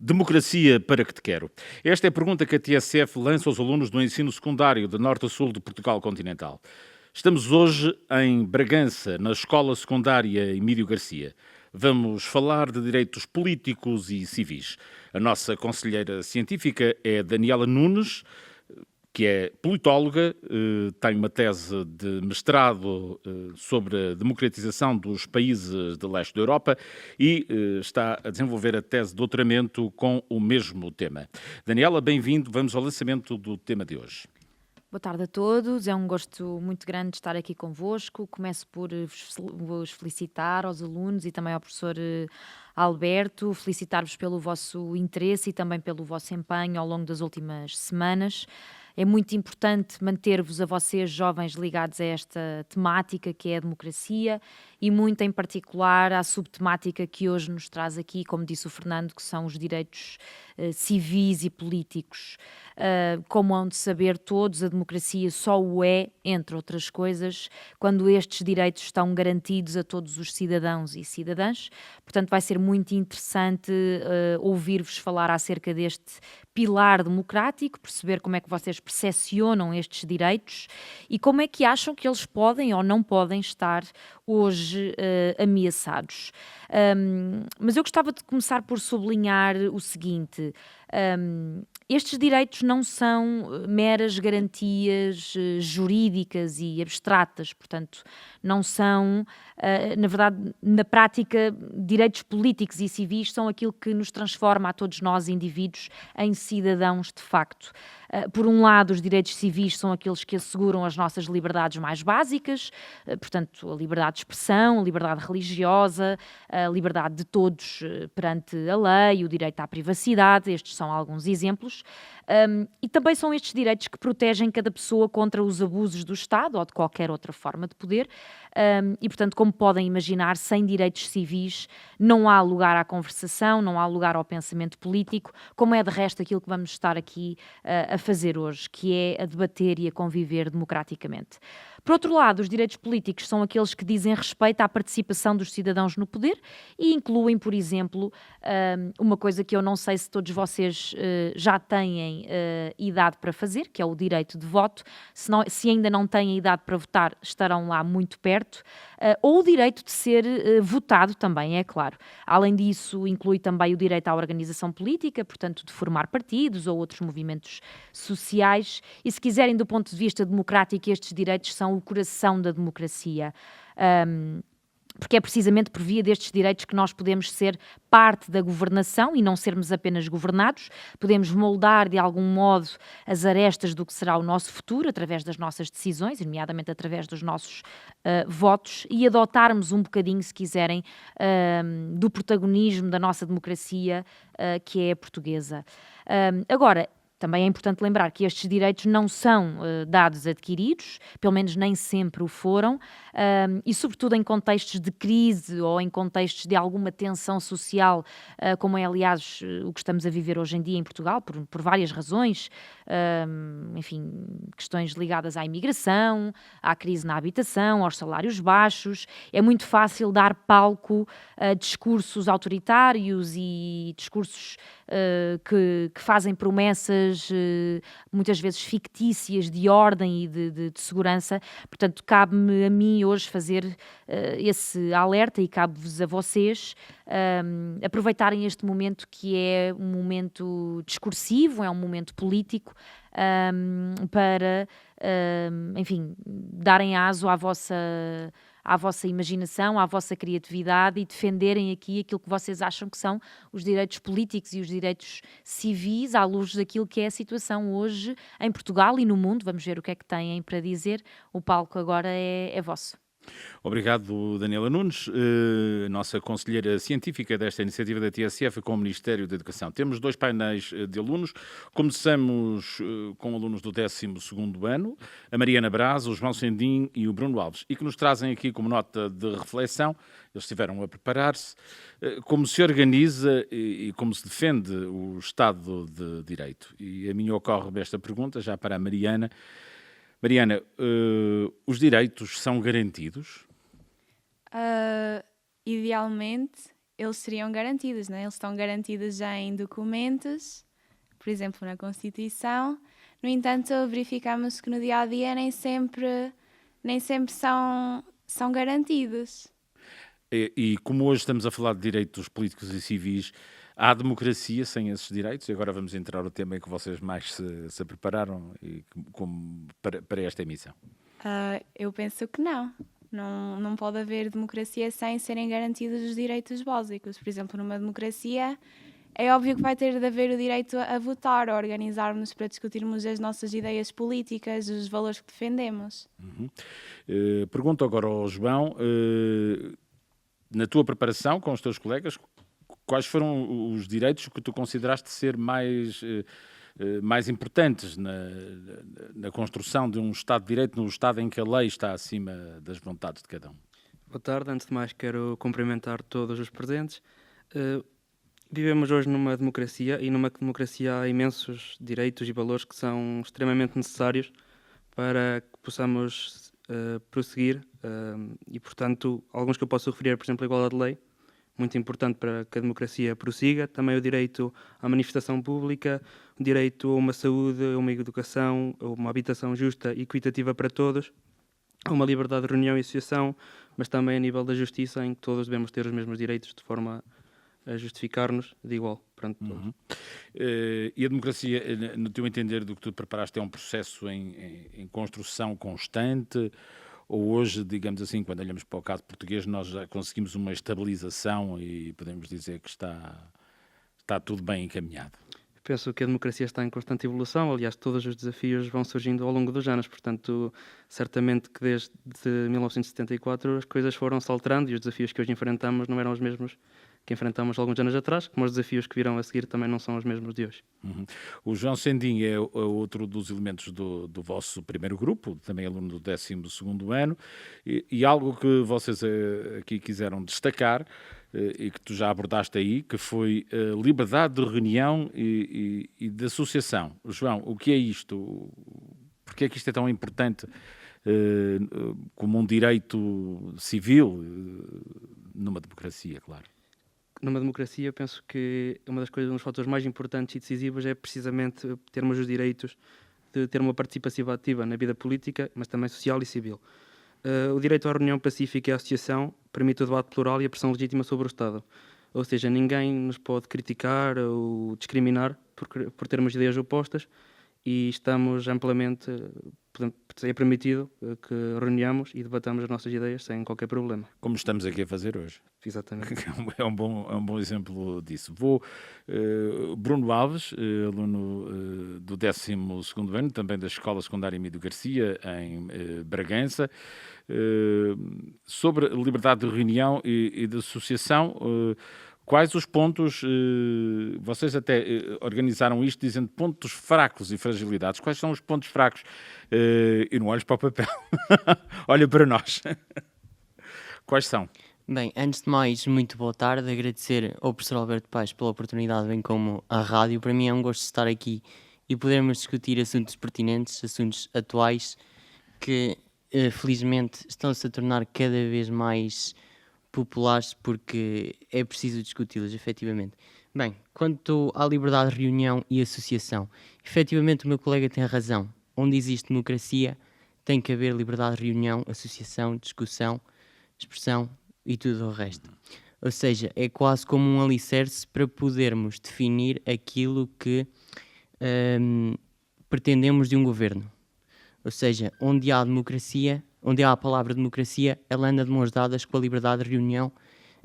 Democracia para que te quero? Esta é a pergunta que a TSF lança aos alunos do ensino secundário de norte a sul de Portugal continental. Estamos hoje em Bragança, na escola secundária Emílio Garcia. Vamos falar de direitos políticos e civis. A nossa conselheira científica é Daniela Nunes, que é politóloga, tem uma tese de mestrado sobre a democratização dos países de leste da Europa e está a desenvolver a tese de doutoramento com o mesmo tema. Daniela, bem-vindo. Vamos ao lançamento do tema de hoje. Boa tarde a todos, é um gosto muito grande estar aqui convosco. Começo por vos felicitar aos alunos e também ao professor Alberto, felicitar-vos pelo vosso interesse e também pelo vosso empenho ao longo das últimas semanas. É muito importante manter-vos a vocês, jovens, ligados a esta temática que é a democracia e muito em particular à subtemática que hoje nos traz aqui, como disse o Fernando, que são os direitos civis e políticos. Como hão de saber todos, a democracia só o é, entre outras coisas, quando estes direitos estão garantidos a todos os cidadãos e cidadãs. Portanto, vai ser muito interessante ouvir-vos falar acerca deste pilar democrático, perceber como é que vocês percepcionam estes direitos e como é que acham que eles podem ou não podem estar hoje ameaçados. Mas eu gostava de começar por sublinhar o seguinte: estes direitos não são meras garantias jurídicas e abstratas, portanto, não são, na verdade, na prática, direitos políticos e civis são aquilo que nos transforma a todos nós, indivíduos, em cidadãos de facto. Por um lado, os direitos civis são aqueles que asseguram as nossas liberdades mais básicas, portanto, a liberdade de expressão, a liberdade religiosa, a liberdade de todos perante a lei, o direito à privacidade, estes são alguns exemplos. E também são estes direitos que protegem cada pessoa contra os abusos do Estado ou de qualquer outra forma de poder. E, portanto, como podem imaginar, sem direitos civis não há lugar à conversação, não há lugar ao pensamento político, como é de resto aquilo que vamos estar aqui a fazer hoje, que é a debater e a conviver democraticamente. Por outro lado, os direitos políticos são aqueles que dizem respeito à participação dos cidadãos no poder e incluem, por exemplo, uma coisa que eu não sei se todos vocês já têm idade para fazer, que é o direito de voto. Se ainda não têm idade para votar, estarão lá muito perto. Ou o direito de ser votado também, é claro. Além disso, inclui também o direito à organização política, portanto, de formar partidos ou outros movimentos sociais. E se quiserem, do ponto de vista democrático, estes direitos são o coração da democracia. Porque é precisamente por via destes direitos que nós podemos ser parte da governação e não sermos apenas governados. Podemos moldar de algum modo as arestas do que será o nosso futuro através das nossas decisões, nomeadamente através dos nossos votos, e adotarmos um bocadinho, se quiserem, do protagonismo da nossa democracia, que é a portuguesa. Agora, também é importante lembrar que estes direitos não são dados adquiridos, pelo menos nem sempre o foram, e sobretudo em contextos de crise ou em contextos de alguma tensão social, como é aliás o que estamos a viver hoje em dia em Portugal, por várias razões, enfim, questões ligadas à imigração, à crise na habitação, aos salários baixos. É muito fácil dar palco a discursos autoritários e discursos que fazem promessas muitas vezes fictícias de ordem e de segurança. Portanto, cabe-me a mim hoje fazer esse alerta e cabe-vos a vocês aproveitarem este momento que é um momento discursivo, é um momento político, para, enfim, darem aso à vossa imaginação, à vossa criatividade e defenderem aqui aquilo que vocês acham que são os direitos políticos e os direitos civis à luz daquilo que é a situação hoje em Portugal e no mundo. Vamos ver o que é que têm para dizer. O palco agora é vosso. Obrigado, Daniela Nunes, nossa conselheira científica desta iniciativa da TSF com o Ministério da Educação. Temos dois painéis de alunos. Começamos com alunos do 12º ano, a Mariana Braz, o João Sendim e o Bruno Alves, e que nos trazem aqui como nota de reflexão, eles estiveram a preparar-se, como se organiza e como se defende o Estado de Direito. E a mim ocorre esta pergunta, já para a Mariana. Mariana, os direitos são garantidos? Idealmente, eles seriam garantidos, né? Eles estão garantidos já em documentos, por exemplo, na Constituição. No entanto, verificamos que no dia-a-dia nem sempre são garantidos. E como hoje estamos a falar de direitos políticos e civis, há democracia sem esses direitos? E agora vamos entrar no tema em que vocês mais se prepararam para esta emissão. Eu penso que não. Não pode haver democracia sem serem garantidos os direitos básicos. Por exemplo, numa democracia é óbvio que vai ter de haver o direito a votar, a organizarmos para discutirmos as nossas ideias políticas, os valores que defendemos. Pergunto agora ao João, na tua preparação com os teus colegas, quais foram os direitos que tu consideraste ser mais importantes na construção de um Estado de Direito, num Estado em que a lei está acima das vontades de cada um? Boa tarde. Antes de mais, quero cumprimentar todos os presentes. Vivemos hoje numa democracia, e numa democracia há imensos direitos e valores que são extremamente necessários para que possamos prosseguir. E, portanto, alguns que eu posso referir, por exemplo, a igualdade de lei, muito importante para que a democracia prossiga. Também o direito à manifestação pública, o direito a uma saúde, a uma educação, a uma habitação justa e equitativa para todos, a uma liberdade de reunião e associação, mas também a nível da justiça, em que todos devemos ter os mesmos direitos de forma a justificar-nos de igual perante todos. E a democracia, no teu entender, do que tu preparaste, é um processo em construção constante? Ou hoje, digamos assim, quando olhamos para o caso português, nós já conseguimos uma estabilização e podemos dizer que está tudo bem encaminhado? Penso que a democracia está em constante evolução. Aliás, todos os desafios vão surgindo ao longo dos anos. Portanto, certamente que desde 1974 as coisas foram-se alterando e os desafios que hoje enfrentamos não eram os mesmos que enfrentamos alguns anos atrás, como os desafios que virão a seguir também não são os mesmos de hoje. O João Sendinho é outro dos elementos do vosso primeiro grupo, também aluno do 12º ano, e algo que vocês aqui quiseram destacar, e que tu já abordaste aí, que foi a liberdade de reunião e de associação. João, o que é isto? Porquê é que isto é tão importante como um direito civil numa democracia, claro? Numa democracia, eu penso que um dos fatores mais importantes e decisivos é precisamente termos os direitos de ter uma participação ativa na vida política, mas também social e civil. O direito à reunião pacífica e à associação permite o debate plural e a pressão legítima sobre o Estado. Ou seja, ninguém nos pode criticar ou discriminar por termos ideias opostas, e estamos amplamente, é permitido que reunamos e debatamos as nossas ideias sem qualquer problema. Como estamos aqui a fazer hoje. Exatamente. É um bom exemplo disso. Bruno Alves, aluno do 12º ano, também da Escola Secundária Emílio Garcia, em Bragança, sobre liberdade de reunião e de associação. Quais os pontos, vocês até organizaram isto dizendo pontos fracos e fragilidades. Quais são os pontos fracos? E não olhes para o papel, olha para nós. Quais são? Bem, antes de mais, muito boa tarde. Agradecer ao professor Alberto Paes pela oportunidade, bem como à rádio. Para mim é um gosto de estar aqui e podermos discutir assuntos pertinentes, assuntos atuais, que felizmente estão-se a tornar cada vez mais populares, porque é preciso discuti-los, efetivamente. Bem, quanto à liberdade de reunião e associação, efetivamente o meu colega tem razão. Onde existe democracia, tem que haver liberdade de reunião, associação, discussão, expressão e tudo o resto. Ou seja, é quase como um alicerce para podermos definir aquilo que pretendemos de um governo. Ou seja, onde há democracia, onde há a palavra democracia, ela anda de mãos dadas com a liberdade de reunião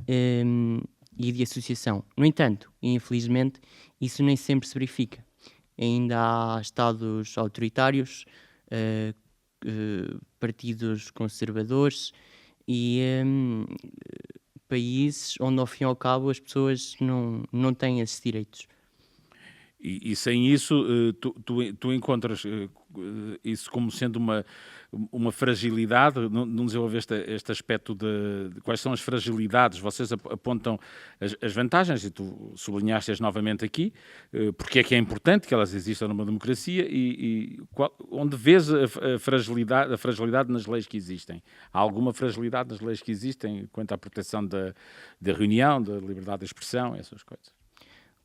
e de associação. No entanto, e infelizmente, isso nem sempre se verifica. Ainda há estados autoritários, partidos conservadores e países onde, ao fim e ao cabo, as pessoas não têm esses direitos. E sem isso, tu encontras isso como sendo uma fragilidade? Não desenvolveste este aspecto de quais são as fragilidades? Vocês apontam as vantagens, e tu sublinhaste-as novamente aqui, porque é que é importante que elas existam numa democracia, e onde vês a fragilidade nas leis que existem? Há alguma fragilidade nas leis que existem quanto à proteção da reunião, da liberdade de expressão, essas coisas?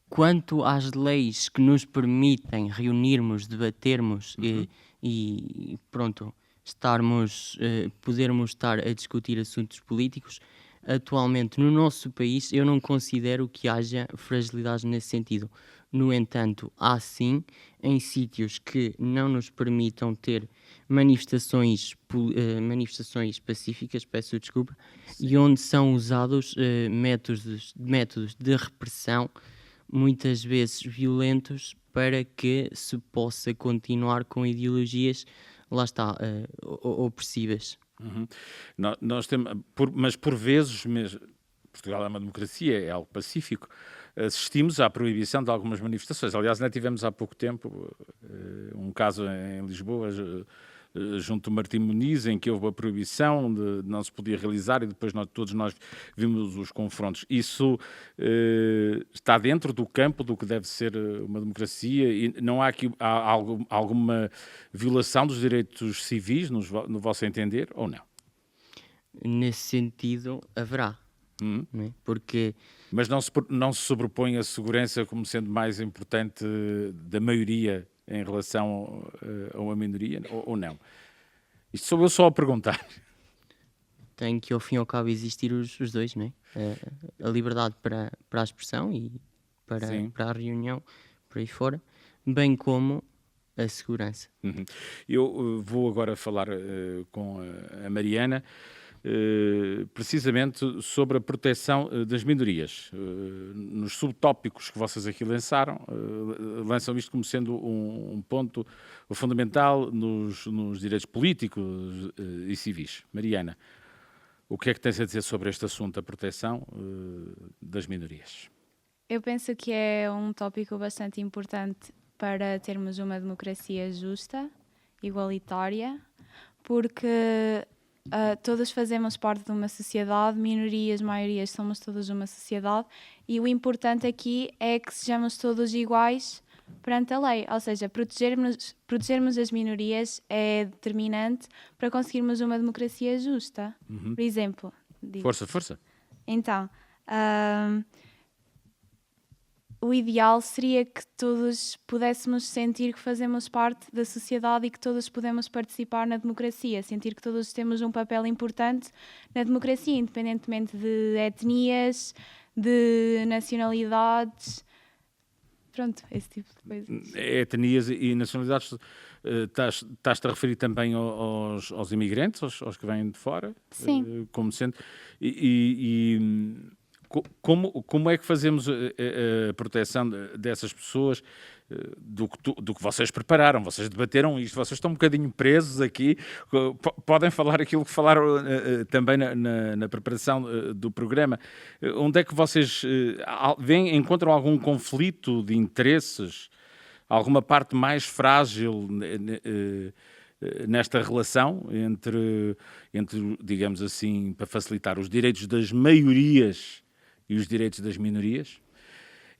Quanto às leis que nos permitem reunirmos, debatermos e pronto, podermos estar a discutir assuntos políticos, atualmente no nosso país eu não considero que haja fragilidades nesse sentido. No entanto, há sim em sítios que não nos permitam ter manifestações pacíficas, peço desculpa, e onde são usados métodos de repressão, muitas vezes violentos, para que se possa continuar com ideologias, lá está, opressivas. Nós temos, mas por vezes, mesmo, Portugal é uma democracia, é algo pacífico, assistimos à proibição de algumas manifestações. Aliás, ainda tivemos há pouco tempo um caso em Lisboa, junto do Martim Muniz, em que houve a proibição de não se podia realizar, e depois todos nós vimos os confrontos. Isso está dentro do campo do que deve ser uma democracia, e não há aqui alguma violação dos direitos civis, no vosso entender, ou não? Nesse sentido, haverá. Não é? Porque... Mas não se sobrepõe a segurança como sendo mais importante da maioria em relação a uma minoria, ou não? Isto sou eu só a perguntar. Tem que, ao fim e ao cabo, existir os dois, não é? A liberdade para a expressão e para a reunião, por aí fora, bem como a segurança. Eu vou agora falar com a Mariana, precisamente sobre a proteção das minorias. Nos subtópicos que vocês aqui lançam isto como sendo um ponto fundamental nos direitos políticos e civis. Mariana, o que é que tens a dizer sobre este assunto, a proteção das minorias? Eu penso que é um tópico bastante importante para termos uma democracia justa, igualitária, porque todos fazemos parte de uma sociedade, minorias, maiorias, somos todos uma sociedade, e o importante aqui é que sejamos todos iguais perante a lei, ou seja, protegermos as minorias é determinante para conseguirmos uma democracia justa. Por exemplo... Força. Então, o ideal seria que todos pudéssemos sentir que fazemos parte da sociedade e que todos podemos participar na democracia, sentir que todos temos um papel importante na democracia, independentemente de etnias, de nacionalidades, pronto, esse tipo de coisas. Etnias e nacionalidades, estás-te a referir também aos imigrantes, aos que vêm de fora? Sim. Como sendo... Como é que fazemos a proteção dessas pessoas do que vocês prepararam? Vocês debateram isto, vocês estão um bocadinho presos aqui, podem falar aquilo que falaram também na preparação do programa. Onde é que vocês encontram algum conflito de interesses, alguma parte mais frágil nesta relação entre, digamos assim, para facilitar os direitos das maiorias e os direitos das minorias?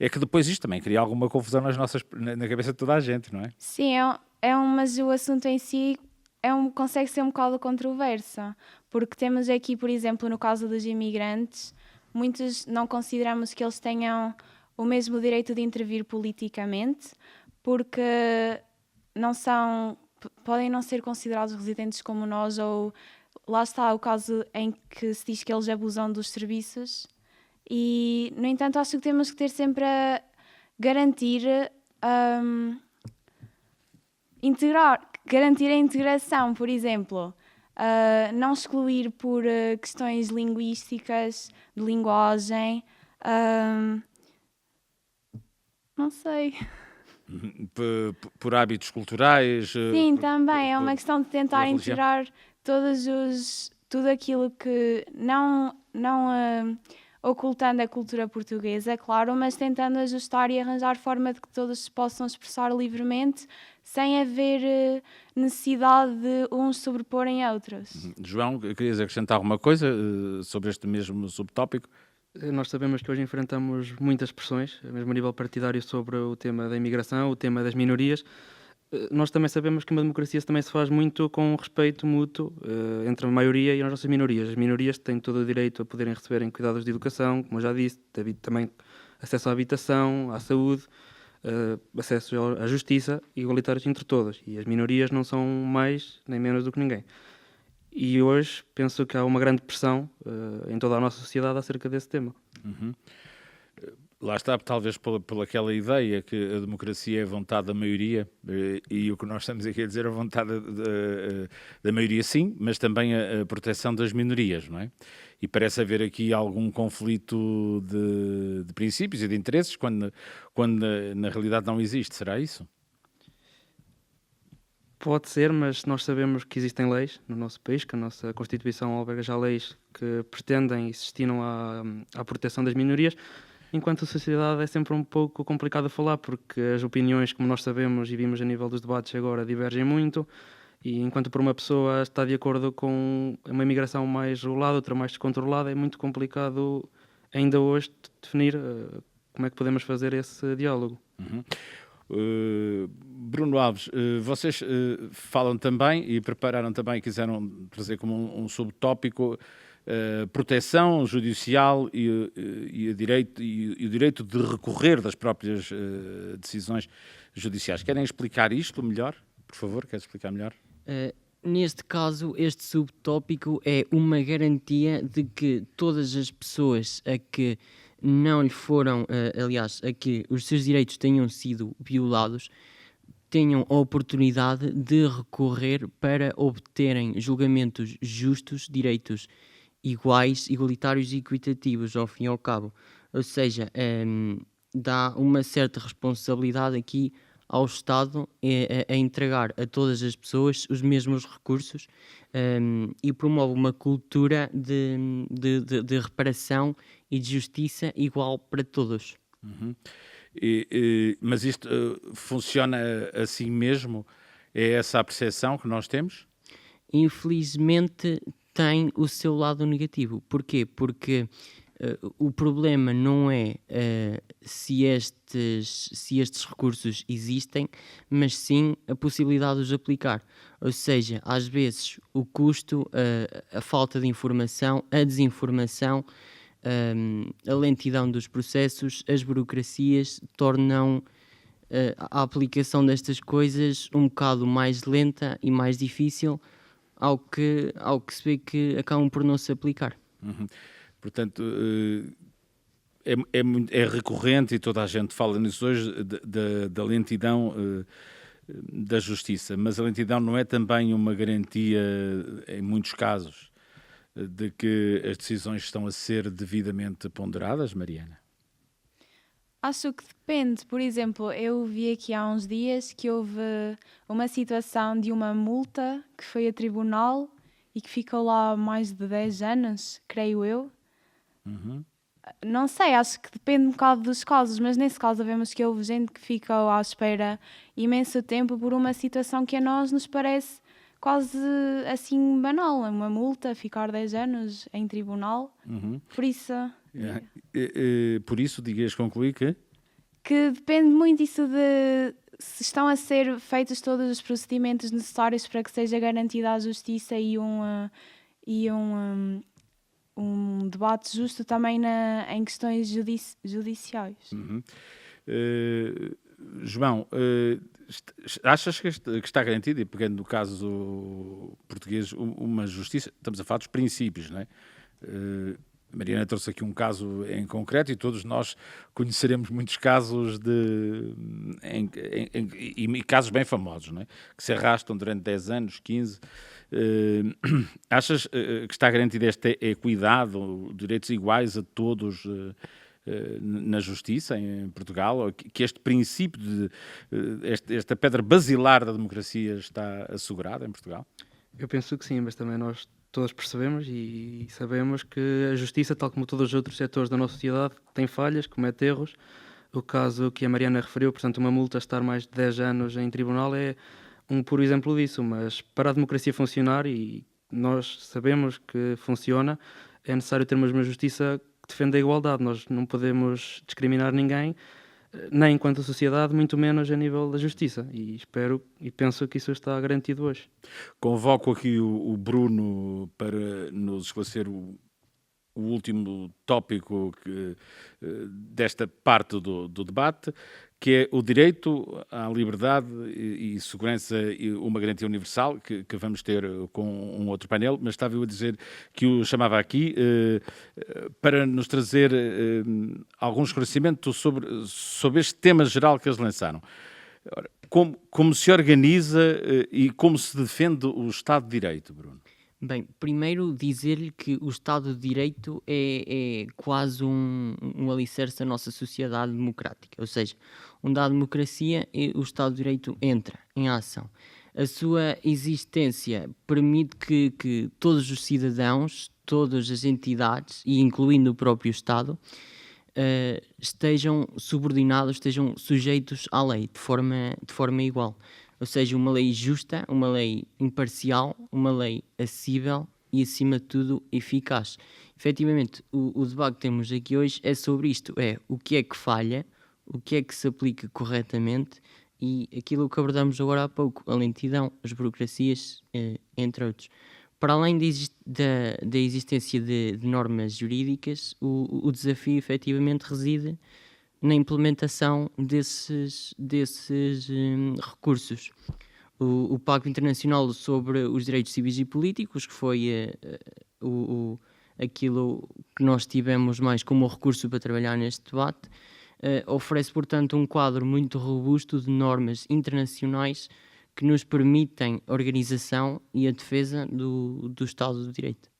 É que depois isto também cria alguma confusão na cabeça de toda a gente, não é? Sim, mas o assunto em si consegue ser um bocado controverso, porque temos aqui, por exemplo, no caso dos imigrantes, muitos não consideramos que eles tenham o mesmo direito de intervir politicamente, porque podem não ser considerados residentes como nós, ou lá está o caso em que se diz que eles abusam dos serviços. E, no entanto, acho que temos que ter sempre a garantir a integração, por exemplo, não excluir por questões linguísticas, de linguagem, não sei. Por hábitos culturais? Sim, também. É uma questão de tentar integrar tudo aquilo que não ocultando a cultura portuguesa, claro, mas tentando ajustar e arranjar forma de que todos se possam expressar livremente, sem haver necessidade de uns sobreporem a outros. João, querias acrescentar alguma coisa sobre este mesmo subtópico? Nós sabemos que hoje enfrentamos muitas pressões, mesmo a nível partidário, sobre o tema da imigração, o tema das minorias. Nós também sabemos que uma democracia também se faz muito com respeito mútuo entre a maioria e as nossas minorias. As minorias têm todo o direito a poderem receberem cuidados de educação, como eu já disse, também acesso à habitação, à saúde, acesso à justiça, igualitários entre todas. E as minorias não são mais nem menos do que ninguém. E hoje penso que há uma grande pressão em toda a nossa sociedade acerca desse tema. Uhum. Lá está, talvez por aquela ideia que a democracia é a vontade da maioria, e o que nós estamos aqui a dizer é a vontade da maioria, sim, mas também a proteção das minorias, não é? E parece haver aqui algum conflito de princípios e de interesses, quando na realidade não existe. Será isso? Pode ser, mas nós sabemos que existem leis no nosso país, que a nossa Constituição alberga já leis que pretendem e se destinam à proteção das minorias, enquanto a sociedade é sempre um pouco complicado a falar, porque as opiniões, como nós sabemos e vimos a nível dos debates agora, divergem muito, e enquanto por uma pessoa está de acordo com uma imigração mais regulada, outra mais descontrolada, é muito complicado ainda hoje definir como é que podemos fazer esse diálogo. Uhum. Bruno Alves, vocês falam também e prepararam também, quiseram trazer como um subtópico proteção judicial e o direito de recorrer das próprias decisões judiciais. Querem explicar isto melhor? Por favor, queres explicar melhor? Neste caso, este subtópico é uma garantia de que todas as pessoas a que não lhe foram, a que os seus direitos tenham sido violados, tenham a oportunidade de recorrer para obterem julgamentos justos, direitos iguais, igualitários e equitativos, ao fim e ao cabo. Ou seja, dá uma certa responsabilidade aqui ao Estado a entregar a todas as pessoas os mesmos recursos e promove uma cultura de reparação e de justiça igual para todos. Uhum. Mas isto funciona assim mesmo? É essa a percepção que nós temos? Infelizmente tem o seu lado negativo. Porquê? Porque o problema não é se estes recursos existem, mas sim a possibilidade de os aplicar. Ou seja, às vezes o custo, a falta de informação, a desinformação, a lentidão dos processos, as burocracias tornam a aplicação destas coisas um bocado mais lenta e mais difícil, ao que se vê que acabam por não se aplicar. Uhum. Portanto, é recorrente, e toda a gente fala nisso hoje, da lentidão da justiça, mas a lentidão não é também uma garantia, em muitos casos, de que as decisões estão a ser devidamente ponderadas, Mariana? Acho que depende. Por exemplo, eu vi aqui há uns dias que houve uma situação de uma multa que foi a tribunal e que ficou lá mais de 10 anos, creio eu. Uhum. Não sei, acho que depende um bocado dos casos, mas nesse caso vemos que houve gente que ficou à espera imenso tempo por uma situação que a nós nos parece quase assim banal. Uma multa, ficar 10 anos em tribunal. Uhum. Por isso... Por isso, digas concluir que depende muito disso de se estão a ser feitos todos os procedimentos necessários para que seja garantida a justiça e um debate justo também em questões judiciais. Uhum. João, achas que está garantido, e pegando no caso português, uma justiça, estamos a falar dos princípios, não é? Mariana trouxe aqui um caso em concreto e todos nós conheceremos muitos casos e casos bem famosos, não é? Que se arrastam durante 10 anos, 15. Achas que está garantida esta equidade, direitos iguais a todos na justiça em Portugal? Que este princípio, esta pedra basilar da democracia está assegurada em Portugal? Eu penso que sim, mas também nós todos percebemos e sabemos que a justiça, tal como todos os outros setores da nossa sociedade, tem falhas, comete erros. O caso que a Mariana referiu, portanto, uma multa estar mais de 10 anos em tribunal é um puro exemplo disso, mas para a democracia funcionar, e nós sabemos que funciona, é necessário termos uma justiça que defenda a igualdade. Nós não podemos discriminar ninguém, nem enquanto sociedade, muito menos a nível da justiça. E espero e penso que isso está garantido hoje. Convoco aqui o Bruno para nos esclarecer o último tópico desta parte do debate, que é o direito à liberdade e segurança e uma garantia universal, que vamos ter com um outro painel, mas estava eu a dizer que o chamava aqui para nos trazer algum esclarecimento sobre este tema geral que eles lançaram. Ora, como se organiza e como se defende o Estado de Direito, Bruno? Bem, primeiro dizer-lhe que o Estado de Direito é quase um alicerce da nossa sociedade democrática. Ou seja, onde há democracia, o Estado de Direito entra em ação. A sua existência permite que todos os cidadãos, todas as entidades, e incluindo o próprio Estado, estejam subordinados, estejam sujeitos à lei de forma igual. Ou seja, uma lei justa, uma lei imparcial, uma lei acessível e, acima de tudo, eficaz. Efetivamente, o debate que temos aqui hoje é sobre isto, é o que é que falha, o que é que se aplica corretamente e aquilo que abordamos agora há pouco, a lentidão, as burocracias, entre outros. Para além da existência de normas jurídicas, o desafio efetivamente reside na implementação desses recursos. O Pacto Internacional sobre os Direitos Civis e Políticos, que foi aquilo que nós tivemos mais como recurso para trabalhar neste debate, oferece, portanto, um quadro muito robusto de normas internacionais que nos permitem a organização e a defesa do Estado de Direito.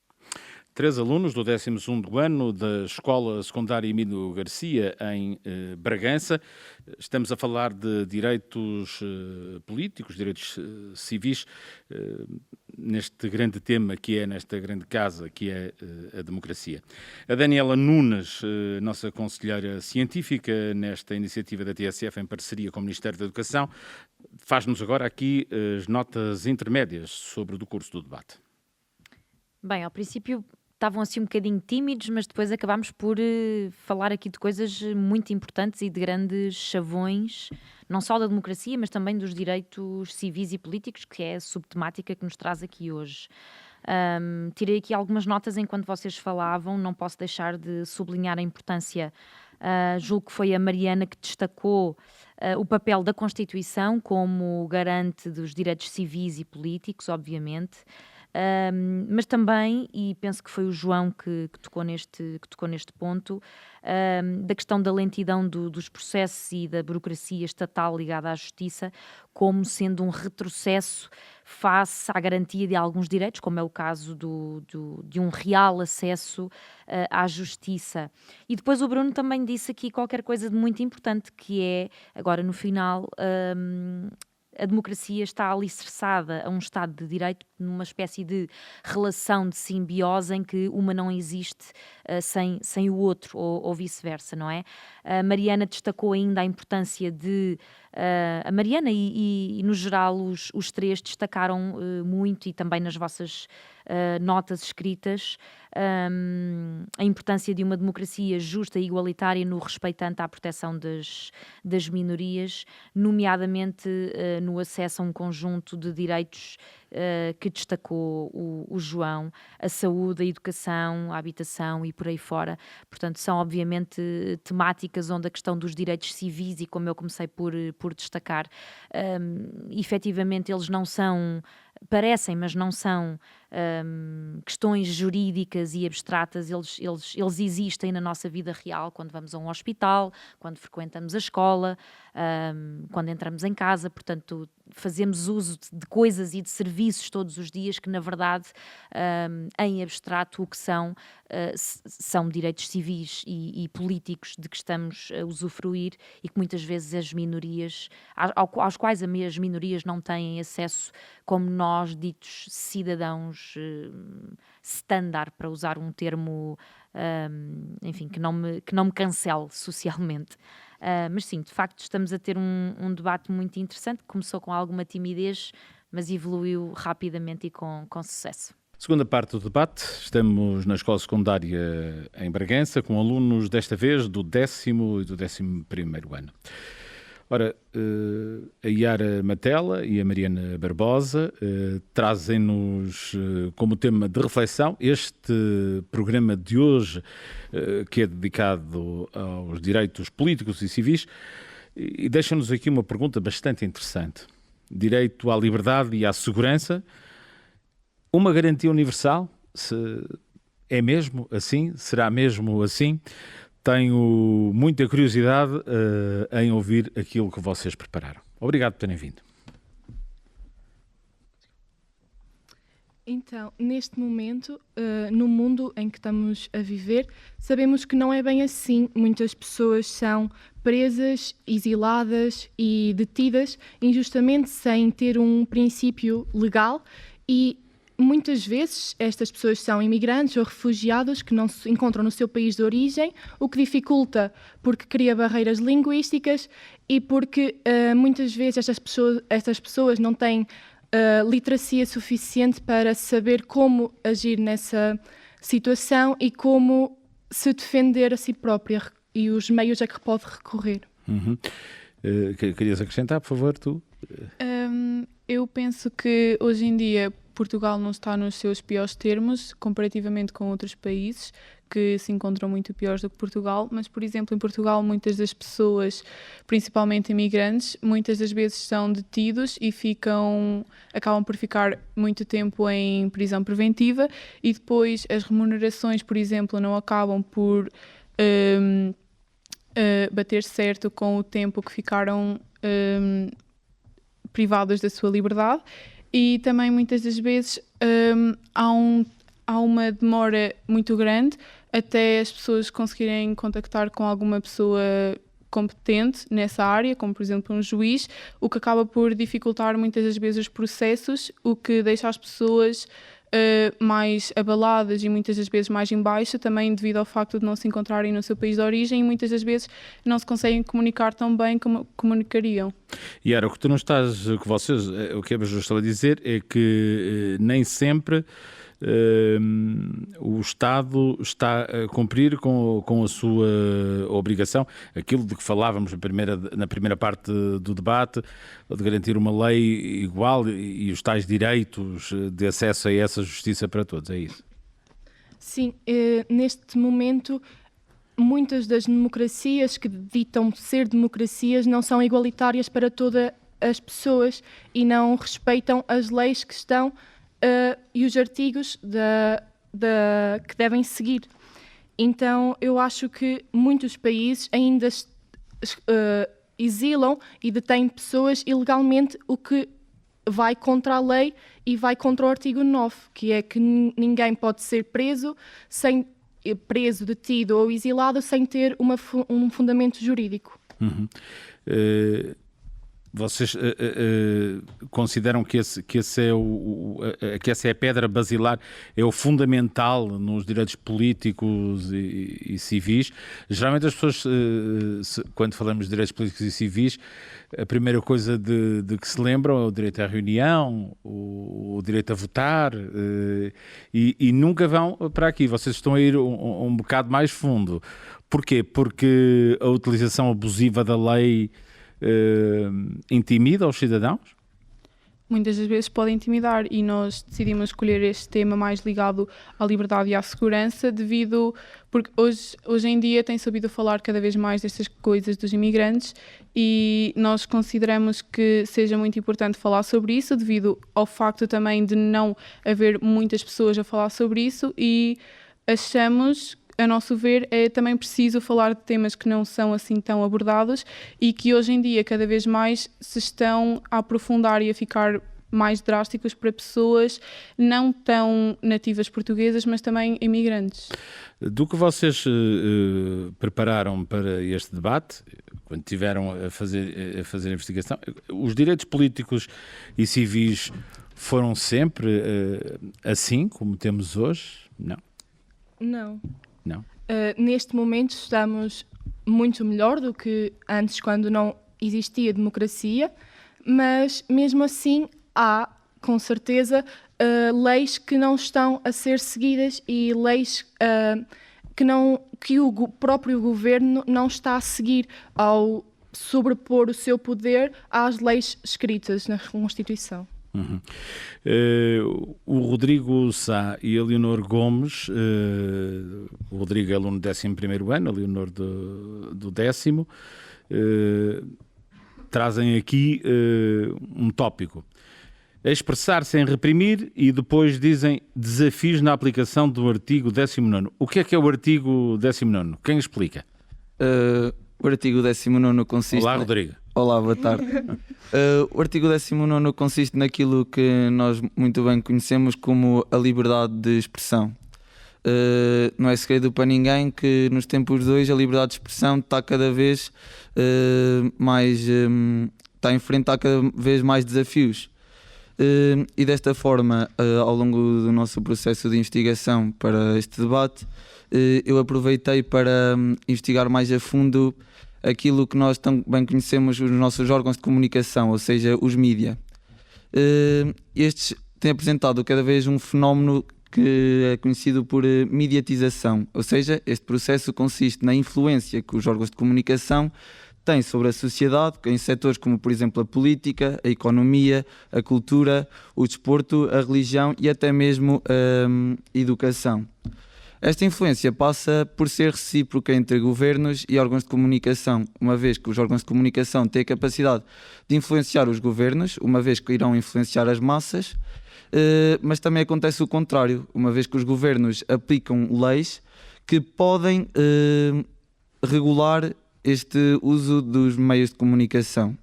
3 alunos do 12º ano da Escola Secundária Emílio Garcia, em Bragança. Estamos a falar de direitos políticos, direitos civis, neste grande tema que é, nesta grande casa, que é a democracia. A Daniela Nunes, nossa conselheira científica nesta iniciativa da TSF em parceria com o Ministério da Educação, faz-nos agora aqui as notas intermédias sobre o curso do debate. Bem, ao princípio estavam assim um bocadinho tímidos, mas depois acabámos por falar aqui de coisas muito importantes e de grandes chavões, não só da democracia, mas também dos direitos civis e políticos, que é a subtemática que nos traz aqui hoje. Tirei aqui algumas notas enquanto vocês falavam, não posso deixar de sublinhar a importância, julgo que foi a Mariana que destacou o papel da Constituição como garante dos direitos civis e políticos, obviamente, mas também, e penso que foi o João que tocou neste ponto, da questão da lentidão dos processos e da burocracia estatal ligada à justiça, como sendo um retrocesso face à garantia de alguns direitos, como é o caso de um real acesso à justiça. E depois o Bruno também disse aqui qualquer coisa de muito importante, que é, agora no final, a democracia está alicerçada a um Estado de Direito numa espécie de relação de simbiose em que uma não existe sem o outro, ou vice-versa, não é? A Mariana destacou ainda a importância de... a Mariana e no geral, os três destacaram muito, e também nas vossas notas escritas, a importância de uma democracia justa e igualitária no respeitante à proteção das minorias, nomeadamente no acesso a um conjunto de direitos que destacou o João, a saúde, a educação, a habitação e por aí fora. Portanto, são obviamente temáticas onde a questão dos direitos civis, e como eu comecei por destacar, efetivamente eles não são... parecem, mas não são questões jurídicas e abstratas, eles existem na nossa vida real, quando vamos a um hospital, quando frequentamos a escola, quando entramos em casa. Portanto, fazemos uso de coisas e de serviços todos os dias que, na verdade, em abstrato, o que são são direitos civis e políticos de que estamos a usufruir e que muitas vezes as minorias, aos quais as minorias não têm acesso, como nós, ditos cidadãos standard, para usar um termo, enfim, que não me cancele socialmente. Mas sim, de facto estamos a ter um debate muito interessante, que começou com alguma timidez, mas evoluiu rapidamente e com sucesso. Segunda parte do debate, estamos na escola secundária em Bragança, com alunos desta vez do 10º e do 11º ano. Ora, a Yara Matela e a Mariana Barbosa trazem-nos como tema de reflexão este programa de hoje, que é dedicado aos direitos políticos e civis, e deixam-nos aqui uma pergunta bastante interessante. Direito à liberdade e à segurança, uma garantia universal? É mesmo assim? Será mesmo assim? Tenho muita curiosidade em ouvir aquilo que vocês prepararam. Obrigado por terem vindo. Então, neste momento, no mundo em que estamos a viver, sabemos que não é bem assim. Muitas pessoas são presas, exiladas e detidas injustamente sem ter um princípio legal, e muitas vezes estas pessoas são imigrantes ou refugiados que não se encontram no seu país de origem, o que dificulta porque cria barreiras linguísticas e porque muitas vezes estas pessoas não têm literacia suficiente para saber como agir nessa situação e como se defender a si própria e os meios a que pode recorrer. Querias acrescentar, por favor, tu? Eu penso que hoje em dia Portugal não está nos seus piores termos comparativamente com outros países que se encontram muito piores do que Portugal, mas, por exemplo, em Portugal muitas das pessoas, principalmente imigrantes, muitas das vezes são detidos e acabam por ficar muito tempo em prisão preventiva, e depois as remunerações, por exemplo, não acabam por bater certo com o tempo que ficaram privados da sua liberdade. E também muitas das vezes há uma demora muito grande até as pessoas conseguirem contactar com alguma pessoa competente nessa área, como por exemplo um juiz, o que acaba por dificultar muitas das vezes os processos, o que deixa as pessoas mais abaladas e muitas das vezes mais em baixa, também devido ao facto de não se encontrarem no seu país de origem e muitas das vezes não se conseguem comunicar tão bem como comunicariam. E era o que tu não estás, o que vocês, o que a Bajor estava a dizer é que nem sempre o Estado está a cumprir com a sua obrigação, aquilo de que falávamos na primeira parte do debate, de garantir uma lei igual e os tais direitos de acesso a essa justiça para todos, é isso? Sim, neste momento muitas das democracias que ditam ser democracias não são igualitárias para todas as pessoas e não respeitam as leis que estão e os artigos que devem seguir. Então, eu acho que muitos países ainda exilam e detêm pessoas ilegalmente, o que vai contra a lei e vai contra o artigo 9, que é que ninguém pode ser preso, detido ou exilado sem ter um fundamento jurídico. Vocês consideram que essa é a pedra basilar, é o fundamental nos direitos políticos e civis? Geralmente as pessoas, quando falamos de direitos políticos e civis, a primeira coisa de que se lembram é o direito à reunião, o direito a votar, e nunca vão para aqui. Vocês estão a ir um bocado mais fundo. Porquê? Porque a utilização abusiva da lei intimida os cidadãos? Muitas das vezes pode intimidar, e nós decidimos escolher este tema mais ligado à liberdade e à segurança porque hoje em dia tem-se ouvido falar cada vez mais destas coisas dos imigrantes e nós consideramos que seja muito importante falar sobre isso devido ao facto também de não haver muitas pessoas a falar sobre isso, e achamos, a nosso ver, é também preciso falar de temas que não são assim tão abordados e que hoje em dia cada vez mais se estão a aprofundar e a ficar mais drásticos para pessoas não tão nativas portuguesas, mas também imigrantes. Do que vocês prepararam para este debate, quando tiveram a fazer a investigação, os direitos políticos e civis foram sempre assim, como temos hoje? Não. Não. Neste momento estamos muito melhor do que antes, quando não existia democracia, mas mesmo assim há, com certeza, leis que não estão a ser seguidas e leis que o próprio governo não está a seguir ao sobrepor o seu poder às leis escritas na Constituição. Uhum. O Rodrigo Sá e a Leonor Gomes, o Rodrigo é aluno do 11º ano, a Leonor do 10º, trazem aqui um tópico: expressar sem reprimir, e depois dizem desafios na aplicação do artigo 19º. O que é o artigo 19º? Quem explica? O artigo 19º consiste... Olá, Rodrigo. Olá, boa tarde. O artigo 19º consiste naquilo que nós muito bem conhecemos como a liberdade de expressão. Não é segredo para ninguém que nos tempos de hoje a liberdade de expressão está cada vez está a enfrentar cada vez mais desafios. E desta forma, ao longo do nosso processo de investigação para este debate, eu aproveitei para investigar mais a fundo aquilo que nós também conhecemos os nossos órgãos de comunicação, ou seja, os mídia. Estes têm apresentado cada vez um fenómeno que é conhecido por mediatização, ou seja, este processo consiste na influência que os órgãos de comunicação têm sobre a sociedade, em setores como, por exemplo, a política, a economia, a cultura, o desporto, a religião e até mesmo a educação. Esta influência passa por ser recíproca entre governos e órgãos de comunicação, uma vez que os órgãos de comunicação têm a capacidade de influenciar os governos, uma vez que irão influenciar as massas, mas também acontece o contrário, uma vez que os governos aplicam leis que podem regular este uso dos meios de comunicação.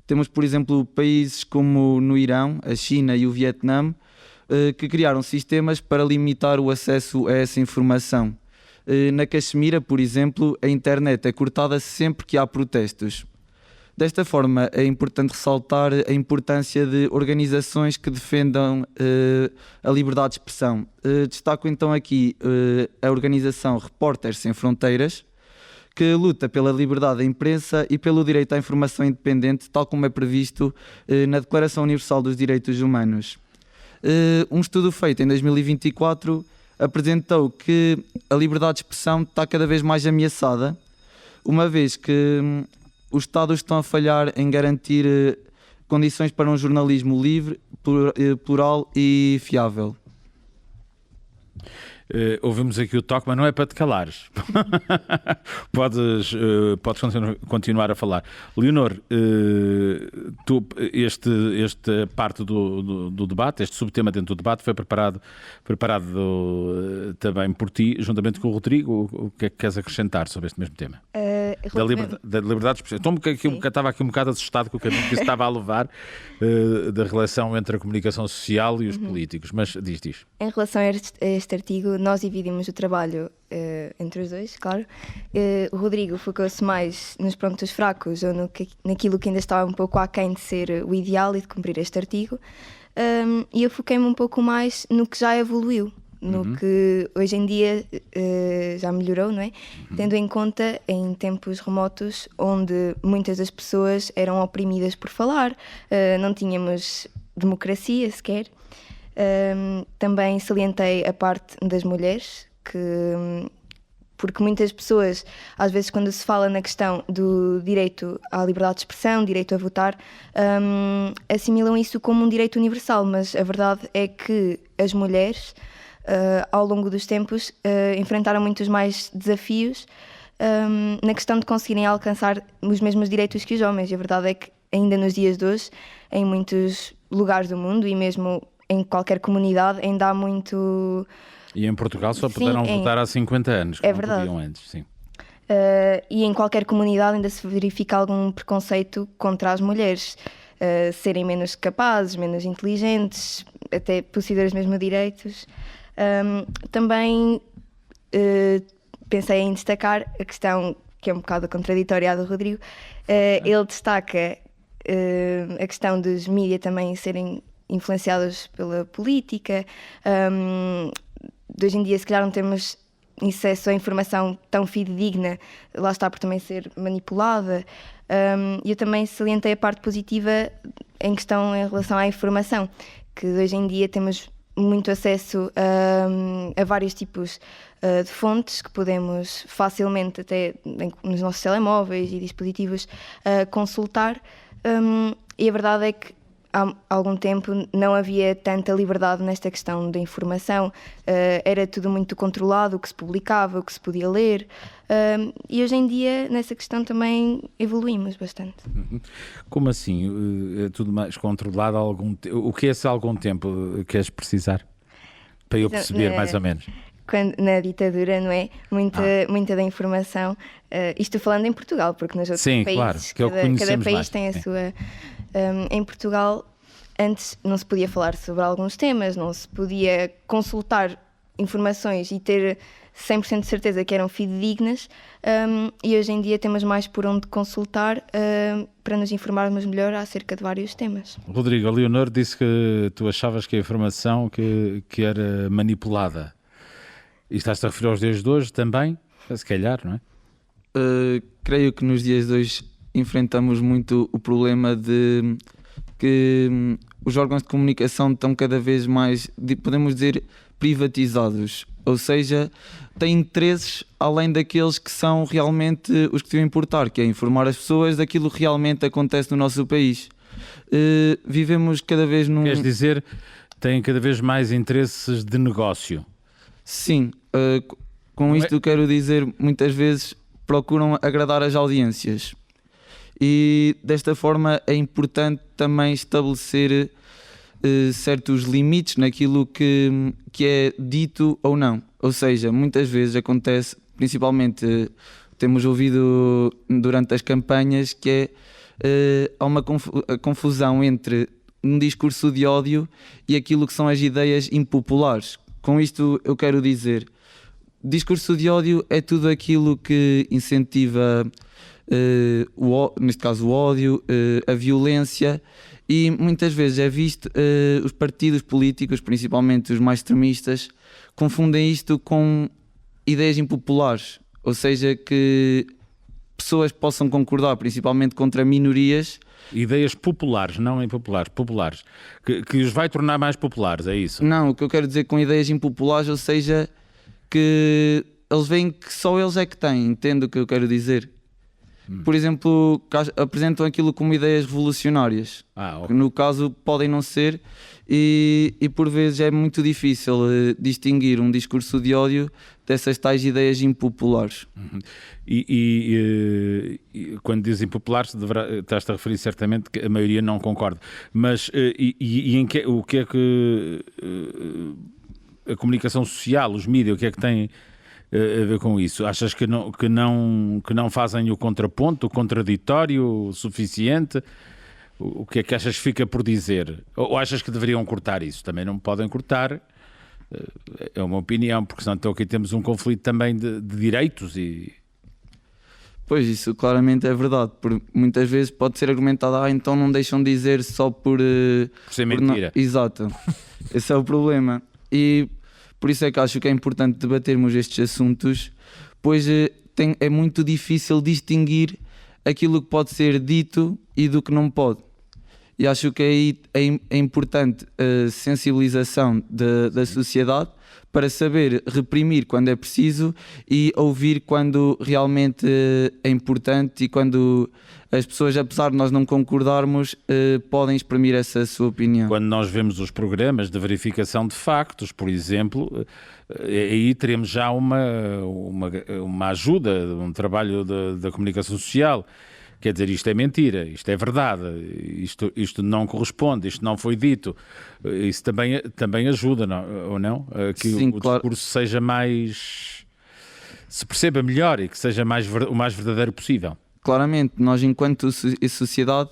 Temos, por exemplo, países como no Irão, a China e o Vietnã, que criaram sistemas para limitar o acesso a essa informação. Na Caxemira, por exemplo, a internet é cortada sempre que há protestos. Desta forma, é importante ressaltar a importância de organizações que defendam a liberdade de expressão. Destaco então aqui a organização Repórteres Sem Fronteiras, que luta pela liberdade da imprensa e pelo direito à informação independente, tal como é previsto na Declaração Universal dos Direitos Humanos. Um estudo feito em 2024 apresentou que a liberdade de expressão está cada vez mais ameaçada, uma vez que os Estados estão a falhar em garantir condições para um jornalismo livre, plural e fiável. Ouvimos aqui o toque, mas não é para te calares. Podes continuar a falar. Leonor, esta parte do debate, este subtema dentro do debate foi preparado também por ti, juntamente com o Rodrigo. O que é que queres acrescentar sobre este mesmo tema? Da liberdade de expressão. Estava aqui um bocado assustado com o caminho que isso estava a levar, da relação entre a comunicação social e os políticos, mas diz. Em relação a este artigo, nós dividimos o trabalho entre os dois, claro. O Rodrigo focou-se mais nos pontos fracos ou naquilo que ainda estava um pouco aquém de ser o ideal e de cumprir este artigo, e eu foquei-me um pouco mais no que já evoluiu, no que hoje em dia já melhorou, não é? Tendo em conta em tempos remotos onde muitas das pessoas eram oprimidas por falar, não tínhamos democracia sequer. Também salientei a parte das mulheres, porque muitas pessoas, às vezes, quando se fala na questão do direito à liberdade de expressão, direito a votar, assimilam isso como um direito universal, mas a verdade é que as mulheres, ao longo dos tempos, enfrentaram muitos mais desafios na questão de conseguirem alcançar os mesmos direitos que os homens. E a verdade é que ainda nos dias de hoje, em muitos lugares do mundo e mesmo em qualquer comunidade, ainda há muito... E em Portugal só puderam votar há 50 anos, que é não verdade. podiam antes, sim. E em qualquer comunidade ainda se verifica algum preconceito contra as mulheres. serem menos capazes, menos inteligentes, até possuidores mesmo de direitos. Também pensei em destacar a questão que é um bocado contraditória à do Rodrigo. Ele destaca a questão dos mídias também serem influenciados pela política. De hoje em dia, se calhar, não temos acesso à informação tão fidedigna, lá está por também ser manipulada. Eu também salientei a parte positiva em questão em relação à informação, que hoje em dia temos muito acesso a vários tipos de fontes que podemos facilmente, até nos nossos telemóveis e dispositivos, consultar. E a verdade é que há algum tempo não havia tanta liberdade nesta questão da informação, era tudo muito controlado, o que se publicava, o que se podia ler, e hoje em dia nessa questão também evoluímos bastante. Como assim? É tudo mais controlado há algum tempo? O que é esse algum tempo? Queres precisar? Para eu perceber mais ou menos. Quando, na ditadura, não é? Muita da informação, isto falando em Portugal, porque nos outros países, claro, cada país mais. tem a sua... em Portugal, antes não se podia falar sobre alguns temas, não se podia consultar informações e ter 100% de certeza que eram fidedignas, e hoje em dia temos mais por onde consultar para nos informarmos melhor acerca de vários temas. Rodrigo, a Leonor disse que tu achavas que a informação que era manipulada. E estás-te a referir aos dias de hoje também? Se calhar, não é? Creio que nos dias de hoje enfrentamos muito o problema de que os órgãos de comunicação estão cada vez mais, podemos dizer, privatizados. Ou seja, têm interesses além daqueles que são realmente os que deviam importar, que é informar as pessoas daquilo que realmente acontece no nosso país. Vivemos cada vez num... Queres dizer, têm cada vez mais interesses de negócio? Sim. Com isto quero dizer, muitas vezes procuram agradar as audiências. E desta forma é importante também estabelecer certos limites naquilo que é dito ou não. Ou seja, muitas vezes acontece, principalmente temos ouvido durante as campanhas, que há uma confusão entre um discurso de ódio e aquilo que são as ideias impopulares. Com isto eu quero dizer, discurso de ódio é tudo aquilo que incentiva neste caso o ódio, a violência, e muitas vezes é visto os partidos políticos, principalmente os mais extremistas, confundem isto com ideias impopulares, ou seja, que pessoas possam concordar, principalmente contra minorias. Ideias populares, não impopulares, populares, que os vai tornar mais populares, é isso? Não, o que eu quero dizer com ideias impopulares, ou seja, que eles veem que só eles é que têm, entende o que eu quero dizer? Por exemplo, apresentam aquilo como ideias revolucionárias, que no caso podem não ser, e por vezes é muito difícil distinguir um discurso de ódio dessas tais ideias impopulares. E quando dizes impopulares, estás-te a referir certamente que a maioria não concorda, mas o que é que a comunicação social, os mídias, o que é que têm a ver com isso? Achas que não fazem o contraponto, o contraditório o suficiente? O que é que achas que fica por dizer? Ou achas que deveriam cortar isso? Também não podem cortar, é uma opinião, porque senão então aqui temos um conflito também de direitos e... Pois, isso claramente é verdade, porque muitas vezes pode ser argumentado, então não deixam de dizer só por ser mentira. Exato, esse é o problema. E por isso é que acho que é importante debatermos estes assuntos, pois é muito difícil distinguir aquilo que pode ser dito e do que não pode. E acho que aí é importante a sensibilização da sociedade para saber reprimir quando é preciso e ouvir quando realmente é importante e quando as pessoas, apesar de nós não concordarmos, podem exprimir essa sua opinião. Quando nós vemos os programas de verificação de factos, por exemplo, aí teremos já uma ajuda, um trabalho da comunicação social. Quer dizer, isto é mentira, isto é verdade, isto não corresponde, isto não foi dito. Isso também ajuda, não, ou não? Que Sim, o discurso seja mais... se perceba melhor e que seja o mais verdadeiro possível. Claramente, nós enquanto sociedade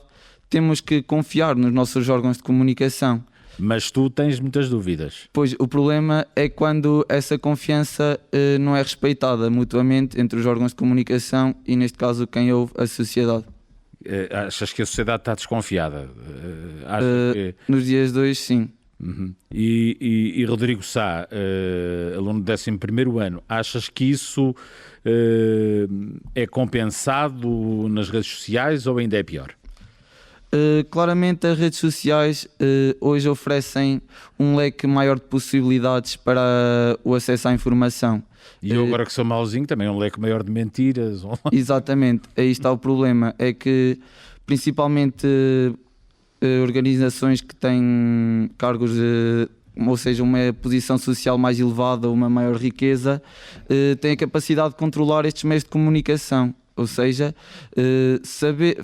temos que confiar nos nossos órgãos de comunicação. Mas tu tens muitas dúvidas. Pois o problema é quando essa confiança não é respeitada mutuamente entre os órgãos de comunicação e, neste caso, quem ouve, a sociedade. Achas que a sociedade está desconfiada? Nos dias de hoje, sim. Uhum. E Rodrigo Sá, aluno do 11º ano, achas que isso é compensado nas redes sociais ou ainda é pior? Claramente as redes sociais hoje oferecem um leque maior de possibilidades para o acesso à informação. E eu agora que sou mauzinho também um leque maior de mentiras. Exatamente, aí está o problema, é que principalmente organizações que têm cargos, ou seja, uma posição social mais elevada, uma maior riqueza, têm a capacidade de controlar estes meios de comunicação. Ou seja, saber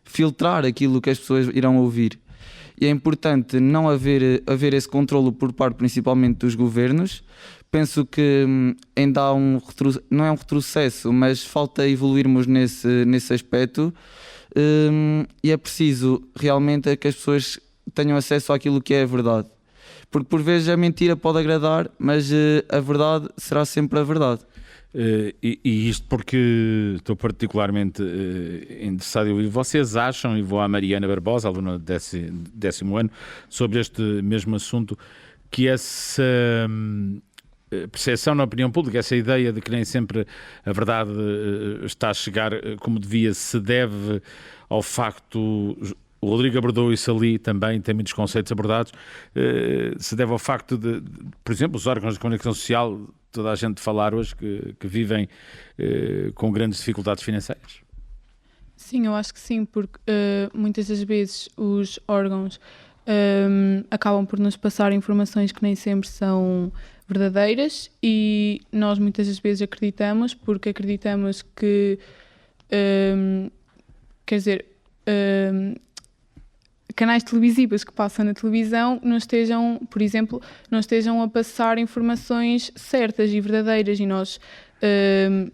filtrar aquilo que as pessoas irão ouvir. E é importante não haver esse controlo por parte principalmente dos governos. Penso que ainda há não é um retrocesso, mas falta evoluirmos nesse aspecto. E é preciso realmente que as pessoas tenham acesso àquilo que é a verdade. Porque por vezes a mentira pode agradar, mas a verdade será sempre a verdade. E isto porque estou particularmente interessado em ouvir. Vocês acham, e vou à Mariana Barbosa, aluna do 10º ano, sobre este mesmo assunto, que essa percepção na opinião pública, essa ideia de que nem sempre a verdade está a chegar como devia, se deve ao facto... O Rodrigo abordou isso ali também, tem muitos conceitos abordados, se deve ao facto de, por exemplo, os órgãos de comunicação social, toda a gente falar hoje, que vivem com grandes dificuldades financeiras? Sim, eu acho que sim, porque muitas das vezes os órgãos acabam por nos passar informações que nem sempre são verdadeiras e nós muitas das vezes acreditamos, porque acreditamos que, quer dizer... canais televisivos que passam na televisão não estejam, por exemplo, não estejam a passar informações certas e verdadeiras e nós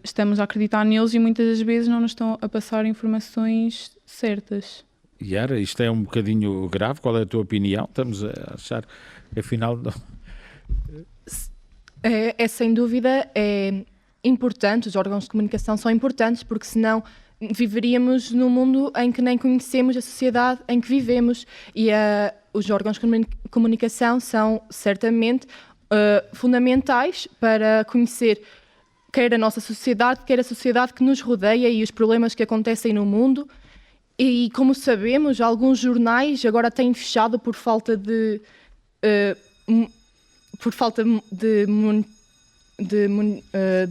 estamos a acreditar neles e muitas das vezes não nos estão a passar informações certas. Yara, isto é um bocadinho grave, qual é a tua opinião? Estamos a achar que afinal... Não... É sem dúvida é importante, os órgãos de comunicação são importantes porque senão viveríamos num mundo em que nem conhecemos a sociedade em que vivemos e os órgãos de comunicação são certamente fundamentais para conhecer quer a nossa sociedade, quer a sociedade que nos rodeia e os problemas que acontecem no mundo. E como sabemos, alguns jornais agora têm fechado por falta de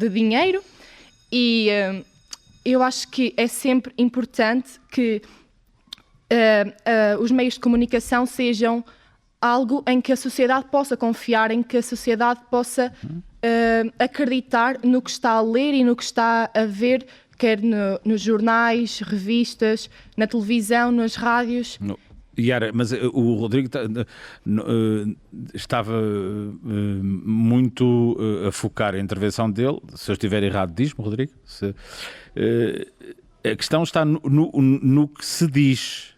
dinheiro e eu acho que é sempre importante que os meios de comunicação sejam algo em que a sociedade possa confiar, em que a sociedade possa acreditar no que está a ler e no que está a ver, quer nos jornais, revistas, na televisão, nas rádios. No. Yara, mas o Rodrigo estava muito a focar a intervenção dele. Se eu estiver errado, diz-me, Rodrigo. A questão está no que se diz,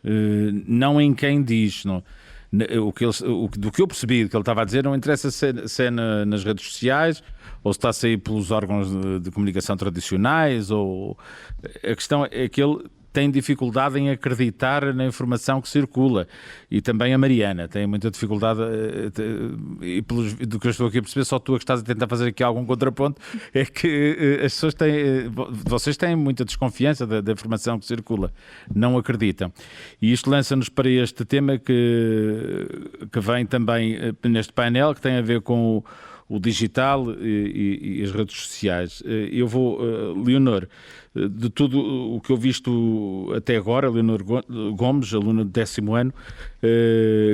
não em quem diz. Não. Do que eu percebi, do que ele estava a dizer, não interessa se é nas redes sociais ou se está a sair pelos órgãos de comunicação tradicionais. A questão é que ele tem dificuldade em acreditar na informação que circula. E também a Mariana tem muita dificuldade, e do que eu estou aqui a perceber, só tu é que estás a tentar fazer aqui algum contraponto, é que as pessoas vocês têm muita desconfiança da informação que circula, não acreditam. E isto lança-nos para este tema que vem também neste painel, que tem a ver com o digital e as redes sociais. Eu vou, Leonor, de tudo o que eu visto até agora, Leonor Gomes, aluna do 10º ano,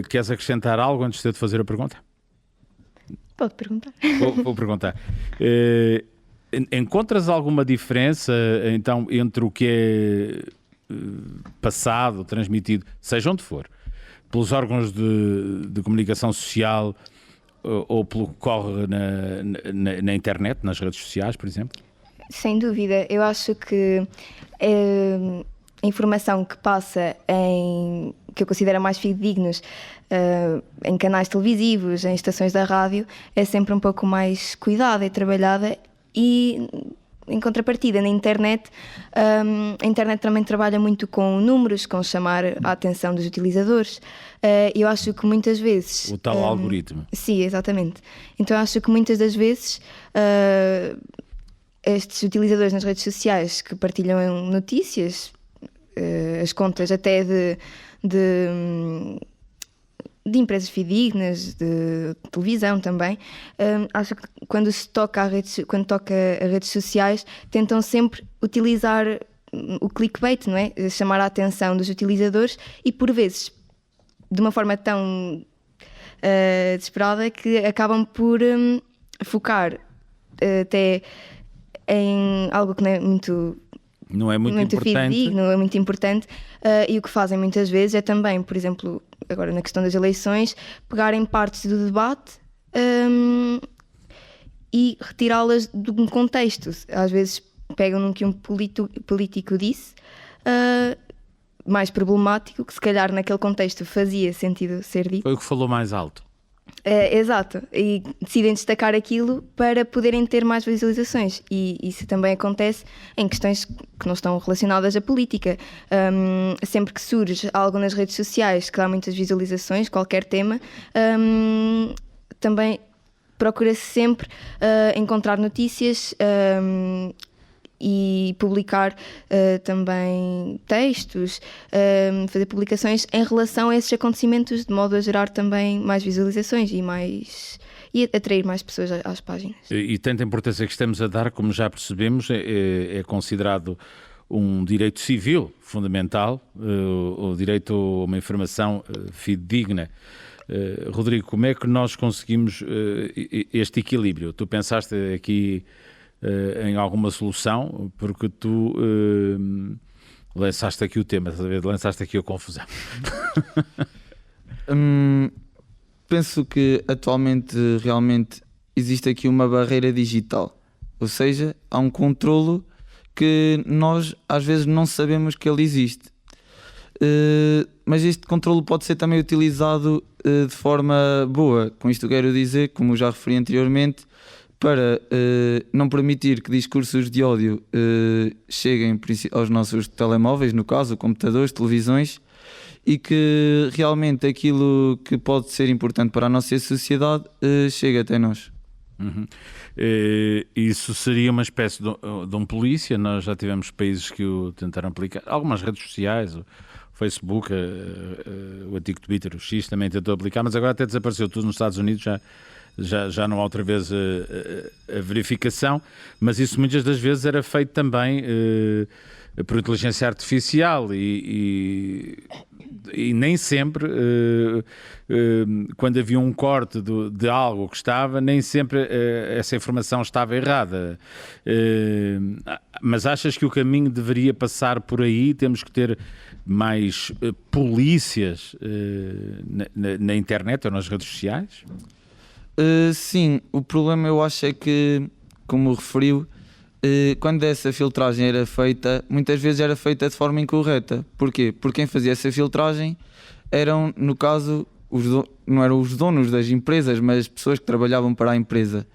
queres acrescentar algo antes de eu te fazer a pergunta? Pode perguntar. Vou perguntar. Encontras alguma diferença, então, entre o que é passado, transmitido, seja onde for, pelos órgãos de comunicação social ou pelo que corre na internet, nas redes sociais, por exemplo? Sem dúvida. Eu acho que a informação que passa que eu considero mais fidedignos em canais televisivos, em estações da rádio, é sempre um pouco mais cuidada e trabalhada. E em contrapartida, na internet, a internet também trabalha muito com números, com chamar a atenção dos utilizadores. Eu acho que muitas vezes... O tal algoritmo. Sim, exatamente. Então eu acho que muitas das vezes estes utilizadores nas redes sociais que partilham notícias, as contas até de empresas fidedignas, de televisão também, acho que quando toca a redes sociais, tentam sempre utilizar o clickbait, não é? Chamar a atenção dos utilizadores e, por vezes, de uma forma tão desesperada que acabam por focar até em algo que não é muito importante. Fidedigno, não é muito importante, e o que fazem muitas vezes é também, por exemplo, agora na questão das eleições, pegarem partes do debate e retirá-las de um contexto. Às vezes pegam no que um político disse, mais problemático, que se calhar naquele contexto fazia sentido ser dito. Foi o que falou mais alto. Exato, e decidem destacar aquilo para poderem ter mais visualizações, e isso também acontece em questões que não estão relacionadas à política. Sempre que surge algo nas redes sociais que dá muitas visualizações, qualquer tema, também procura-se sempre encontrar notícias e publicar também textos, fazer publicações em relação a esses acontecimentos, de modo a gerar também mais visualizações e atrair mais pessoas às páginas. E tanta importância que estamos a dar, como já percebemos, é considerado um direito civil fundamental, o direito a uma informação fidedigna. Rodrigo, como é que nós conseguimos este equilíbrio? Tu pensaste aqui em alguma solução, porque tu lançaste aqui o tema, lançaste aqui a confusão. Penso que atualmente realmente existe aqui uma barreira digital, ou seja, há um controlo que nós às vezes não sabemos que ele existe, mas este controlo pode ser também utilizado de forma boa. Com isto quero dizer, como já referi anteriormente, para não permitir que discursos de ódio cheguem aos nossos telemóveis, no caso, computadores, televisões, e que realmente aquilo que pode ser importante para a nossa sociedade chegue até nós. Uhum. Isso seria uma espécie de um polícia. Nós já tivemos países que o tentaram aplicar, algumas redes sociais, o Facebook, o antigo Twitter, o X também tentou aplicar, mas agora até desapareceu tudo nos Estados Unidos, já não há outra vez a verificação, mas isso muitas das vezes era feito também por inteligência artificial e nem sempre, quando havia um corte de algo que estava, nem sempre essa informação estava errada. Mas achas que o caminho deveria passar por aí? Temos que ter mais polícias na internet ou nas redes sociais? Sim, o problema eu acho é que, como referiu, quando essa filtragem era feita, muitas vezes era feita de forma incorreta. Porquê? Porque quem fazia essa filtragem eram, no caso, não eram os donos das empresas, mas as pessoas que trabalhavam para a empresa.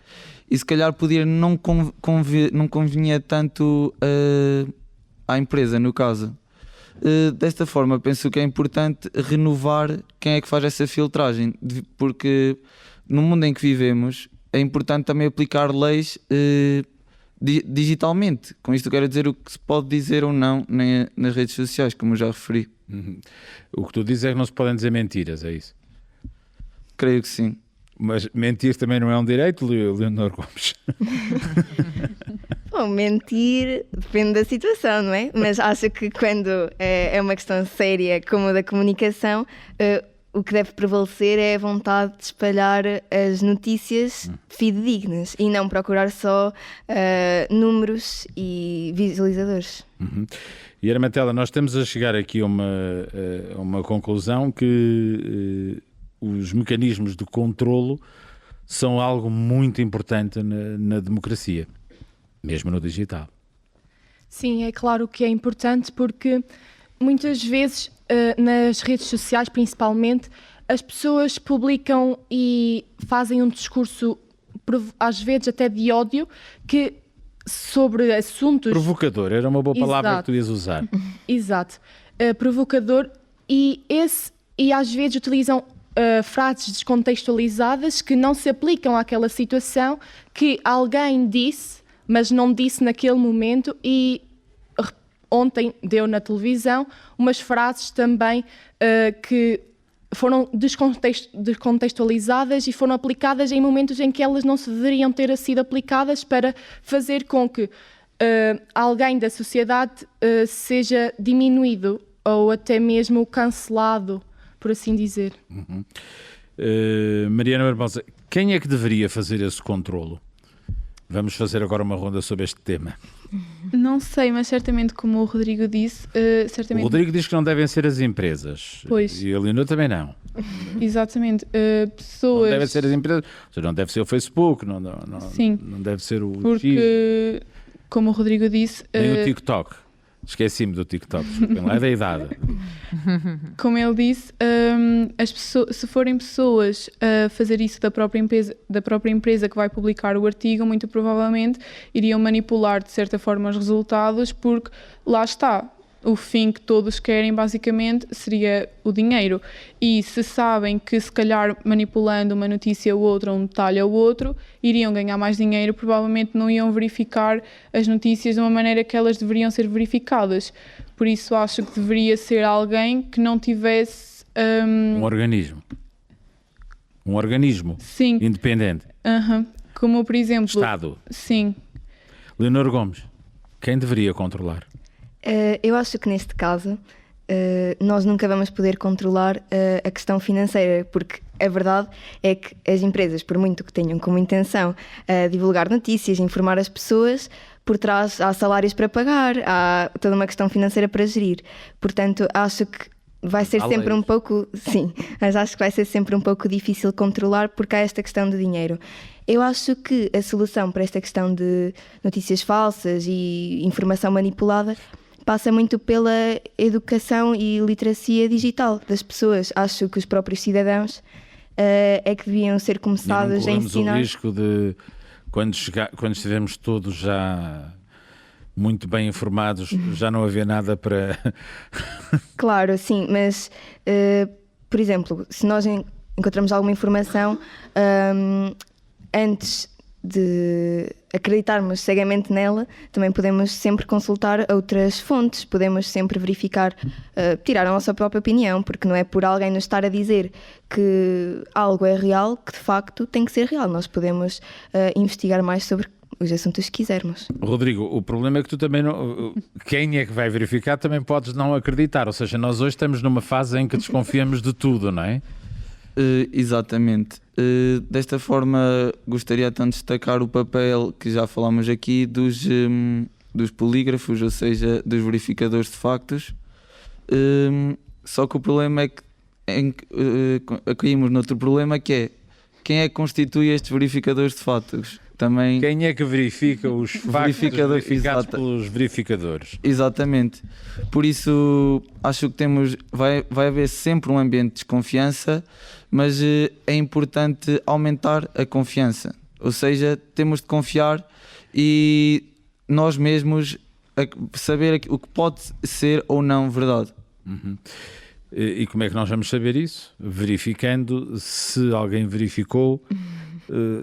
E se calhar não convinha tanto à empresa, no caso. Desta forma, penso que é importante renovar quem é que faz essa filtragem, porque no mundo em que vivemos é importante também aplicar leis digitalmente. Com isto quero dizer o que se pode dizer ou não nas redes sociais, como já referi. Uhum. O que tu dizes é que não se podem dizer mentiras, é isso? Creio que sim. Mas mentir também não é um direito, Leonor Gomes? Bom, mentir depende da situação, não é? Mas acho que quando é uma questão séria como a da comunicação, o que deve prevalecer é a vontade de espalhar as notícias fidedignas e não procurar só números e visualizadores. Uhum. E Armantela, nós estamos a chegar aqui a uma conclusão que os mecanismos de controlo são algo muito importante na democracia, mesmo no digital. Sim, é claro que é importante porque muitas vezes nas redes sociais, principalmente, as pessoas publicam e fazem um discurso, às vezes até de ódio, sobre assuntos... Provocador, era uma boa palavra. Exato. Que tu ias usar. Exato. Provocador e às vezes utilizam frases descontextualizadas que não se aplicam àquela situação que alguém disse, mas não disse naquele momento, e ontem deu na televisão umas frases também que foram descontextualizadas e foram aplicadas em momentos em que elas não se deveriam ter sido aplicadas, para fazer com que alguém da sociedade seja diminuído ou até mesmo cancelado, por assim dizer. Mariana Barbosa, quem é que deveria fazer esse controlo? Vamos fazer agora uma ronda sobre este tema. Não sei, mas certamente, como o Rodrigo disse, certamente... O Rodrigo diz que não devem ser as empresas. Pois. E a Leonor também não. Exatamente. Pessoas... Não devem ser as empresas. Ou seja, não deve ser o Facebook, não Sim. Não deve ser o X, Porque, como o Rodrigo disse... nem o TikTok. Esqueci-me do TikTok, desculpem lá, é da idade. Como ele disse, as pessoas, se forem pessoas a fazer isso da própria empresa que vai publicar o artigo, muito provavelmente iriam manipular de certa forma os resultados, porque lá está, o fim que todos querem basicamente seria o dinheiro. E se sabem que se calhar manipulando uma notícia ou outra, um detalhe ou outro, iriam ganhar mais dinheiro, provavelmente não iam verificar as notícias de uma maneira que elas deveriam ser verificadas. Por isso acho que deveria ser alguém que não tivesse... Um organismo. Um organismo. Sim. Independente. Como por exemplo... Estado. Sim. Leonor Gomes, quem deveria controlar? Eu acho que neste caso nós nunca vamos poder controlar a questão financeira, porque a verdade é que as empresas, por muito que tenham como intenção divulgar notícias, informar as pessoas, por trás há salários para pagar, há toda uma questão financeira para gerir. Portanto, acho que vai ser sempre um pouco... Sim, mas acho que vai ser sempre um pouco difícil controlar, porque há esta questão de dinheiro. Eu acho que a solução para esta questão de notícias falsas e informação manipulada passa muito pela educação e literacia digital das pessoas. Acho que os próprios cidadãos é que deviam ser começados a ensinar. O risco de, quando estivermos todos já muito bem informados, já não haver nada para... Claro, sim, mas, por exemplo, se nós encontramos alguma informação, antes de acreditarmos cegamente nela, também podemos sempre consultar outras fontes, podemos sempre verificar, tirar a nossa própria opinião, porque não é por alguém nos estar a dizer que algo é real, que de facto tem que ser real. Nós podemos investigar mais sobre os assuntos que quisermos. Rodrigo, o problema é que tu também não... Quem é que vai verificar também podes não acreditar, ou seja, nós hoje estamos numa fase em que desconfiamos de tudo, não é? Exatamente. Desta forma, gostaria então de destacar o papel que já falámos aqui dos polígrafos, ou seja, dos verificadores de factos. Só que o problema é que caímos noutro problema, que é quem é que constitui estes verificadores de factos? Também... Quem é que verifica os factos verificados pelos verificadores? Exatamente. Por isso, acho que vai haver sempre um ambiente de desconfiança, mas é importante aumentar a confiança. Ou seja, temos de confiar e nós mesmos saber o que pode ser ou não verdade. E como é que nós vamos saber isso? Verificando se alguém verificou,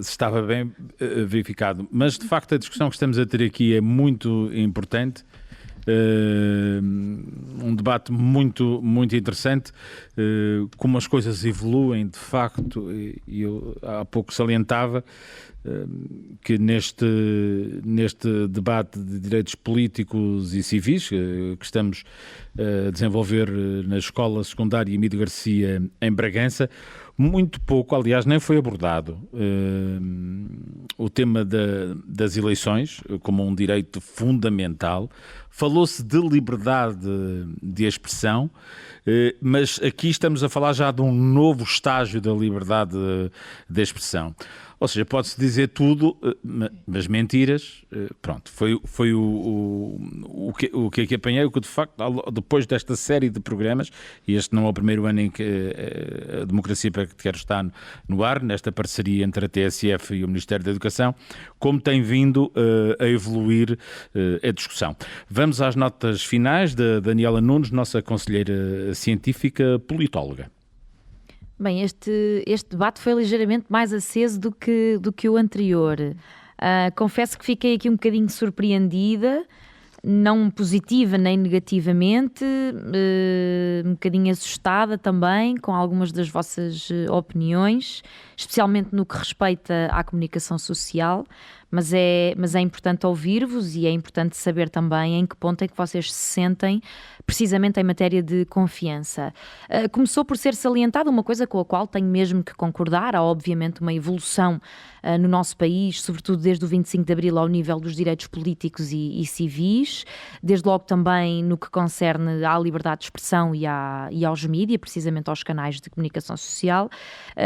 se estava bem verificado. Mas, de facto, a discussão que estamos a ter aqui é muito importante. Um debate muito, muito interessante, como as coisas evoluem, de facto, e eu há pouco salientava que neste debate de direitos políticos e civis que estamos a desenvolver na Escola Secundária Emílio Garcia em Bragança, muito pouco, aliás, nem foi abordado o tema das eleições como um direito fundamental. Falou-se de liberdade de expressão, mas aqui estamos a falar já de um novo estágio da liberdade de expressão. Ou seja, pode-se dizer tudo, mas mentiras, pronto, foi o que aqui apanhei, o que de facto, depois desta série de programas, e este não é o primeiro ano em que a Democracia para que Quero está no ar, nesta parceria entre a TSF e o Ministério da Educação, como tem vindo a evoluir a discussão. Vamos às notas finais da Daniela Nunes, nossa conselheira científica politóloga. Bem, este debate foi ligeiramente mais aceso do que o anterior. Confesso que fiquei aqui um bocadinho surpreendida, não positiva nem negativamente, um bocadinho assustada também com algumas das vossas opiniões, especialmente no que respeita à comunicação social, mas é importante ouvir-vos e é importante saber também em que ponto é que vocês se sentem precisamente em matéria de confiança. Começou por ser salientada uma coisa com a qual tenho mesmo que concordar. Há obviamente uma evolução no nosso país, sobretudo desde o 25 de Abril ao nível dos direitos políticos e civis, desde logo também no que concerne à liberdade de expressão e aos mídias, precisamente aos canais de comunicação social,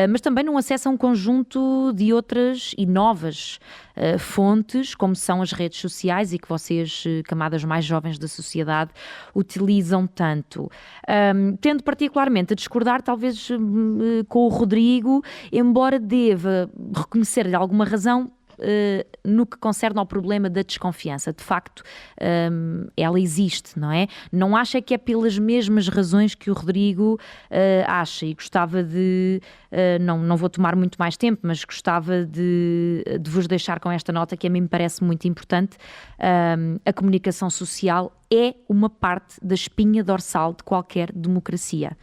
mas também num acesso a um conjunto de outras e novas fontes, como são as redes sociais e que vocês, camadas mais jovens da sociedade, utilizam tanto. Tendo particularmente a discordar talvez com o Rodrigo, embora deva reconhecer-lhe alguma razão no que concerne ao problema da desconfiança. De facto, ela existe, não é? Não acha que é pelas mesmas razões que o Rodrigo acha, e gostava de, não vou tomar muito mais tempo, mas gostava de vos deixar com esta nota que a mim me parece muito importante. A comunicação social é uma parte da espinha dorsal de qualquer democracia.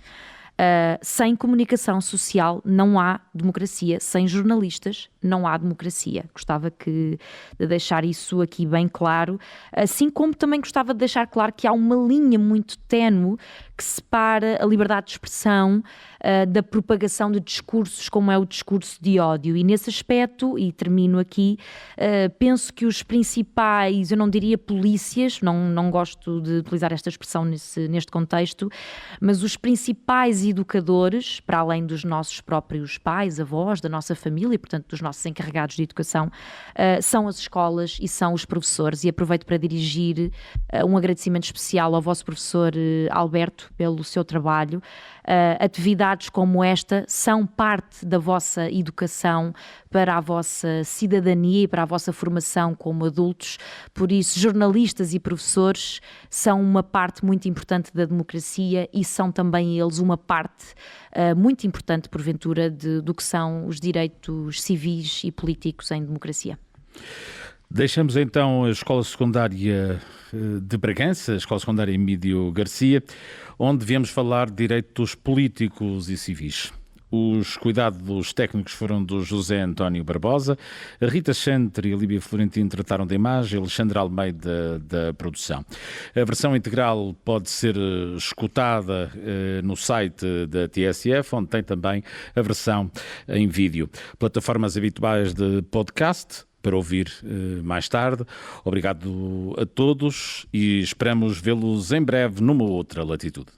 Sem comunicação social não há democracia, sem jornalistas não há democracia. Gostava de deixar isso aqui bem claro, assim como também gostava de deixar claro que há uma linha muito ténue que separa a liberdade de expressão da propagação de discursos como é o discurso de ódio, e nesse aspecto, e termino aqui, penso que os principais, eu não diria polícias, não gosto de utilizar esta expressão neste contexto, mas os principais educadores, para além dos nossos próprios pais, avós, da nossa família, e portanto dos nossos encarregados de educação, são as escolas e são os professores, e aproveito para dirigir um agradecimento especial ao vosso professor Alberto pelo seu trabalho. Atividades como esta são parte da vossa educação para a vossa cidadania e para a vossa formação como adultos. Por isso, jornalistas e professores são uma parte muito importante da democracia e são também eles uma parte muito importante, porventura, do que são os direitos civis e políticos em democracia. Deixamos então a Escola Secundária de Bragança, a Escola Secundária Emílio Garcia, onde viemos falar de direitos políticos e civis. Os cuidados técnicos foram do José António Barbosa, a Rita Chantre e a Líbia Florentino trataram da imagem, a Alexandra Almeida da produção. A versão integral pode ser escutada no site da TSF, onde tem também a versão em vídeo. Plataformas habituais de podcast para ouvir mais tarde. Obrigado a todos e esperamos vê-los em breve numa outra latitude.